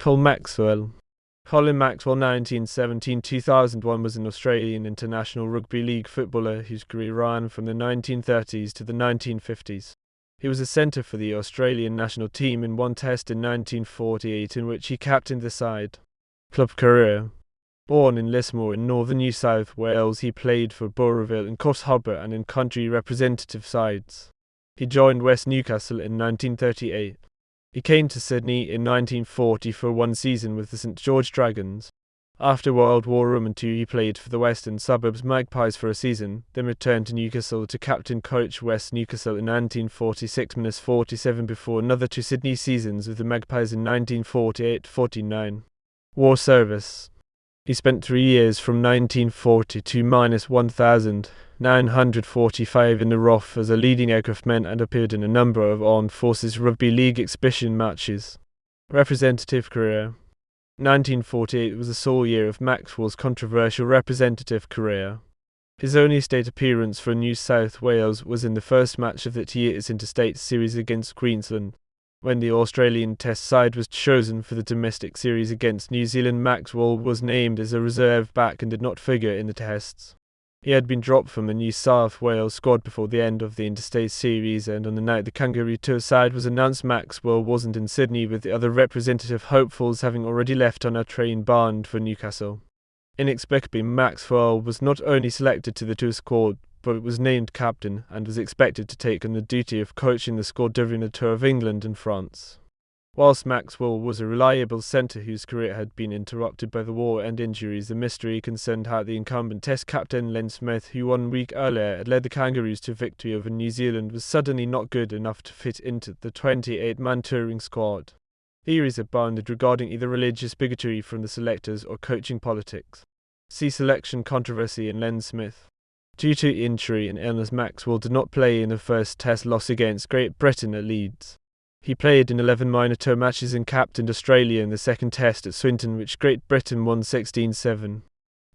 Col Maxwell. Colin Maxwell, 1917–2001, was an Australian international rugby league footballer whose career ran from the 1930s to the 1950s. He was a centre for the Australian national team in one test in 1948 in which he captained the side. Club career. Born in Lismore in northern New South Wales, he played for Boroughville and Coffs Harbour and in country representative sides. He joined West Newcastle in 1938. He came to Sydney in 1940 for one season with the St George Dragons. After World War II, he played for the Western Suburbs Magpies for a season, then returned to Newcastle to captain-coach West Newcastle in 1946–47 before another two Sydney seasons with the Magpies in 1948–49. War service. He spent 3 years from 1940 to -1945 in the RAF as a leading aircraftman and appeared in a number of Armed Forces Rugby League exhibition matches. Representative career. 1948 was the sole year of Maxwell's controversial representative career. His only state appearance for New South Wales was in the first match of that year's interstate series against Queensland. When the Australian Test side was chosen for the domestic series against New Zealand, Maxwell was named as a reserve back and did not figure in the tests. He had been dropped from the New South Wales squad before the end of the interstate series, and on the night the Kangaroo tour side was announced, Maxwell wasn't in Sydney, with the other representative hopefuls having already left on a train bound for Newcastle. Inexplicably, Maxwell was not only selected to the tour squad, but was named captain and was expected to take on the duty of coaching the squad during the tour of England and France. Whilst Maxwell was a reliable centre whose career had been interrupted by the war and injuries, the mystery concerned how the incumbent Test captain Len Smith, who 1 week earlier had led the Kangaroos to victory over New Zealand, was suddenly not good enough to fit into the 28-man touring squad. Theories abounded regarding either religious bigotry from the selectors or coaching politics. See selection controversy in Len Smith. Due to injury and illness, Maxwell did not play in the first Test loss against Great Britain at Leeds. He played in 11 minor tour matches and captained Australia in the second Test at Swinton, which Great Britain won 16-7.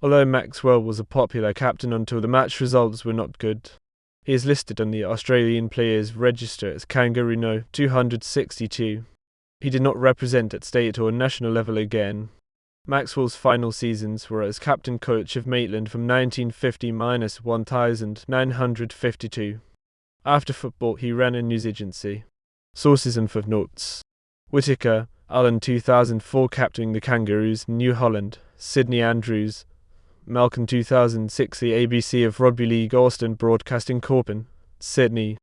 Although Maxwell was a popular captain until the match results were not good. He is listed on the Australian Players Register as Kangaroo No. 262. He did not represent at state or national level again. Maxwell's final seasons were as captain-coach of Maitland from 1950–1952. After football, he ran a news agency. Sources and footnotes. Whittaker, Alan, 2004, captaining the Kangaroos, New Holland. Sydney Andrews. Malcolm, 2006, the ABC of Rugby League, Austin Broadcasting Corp. Sydney.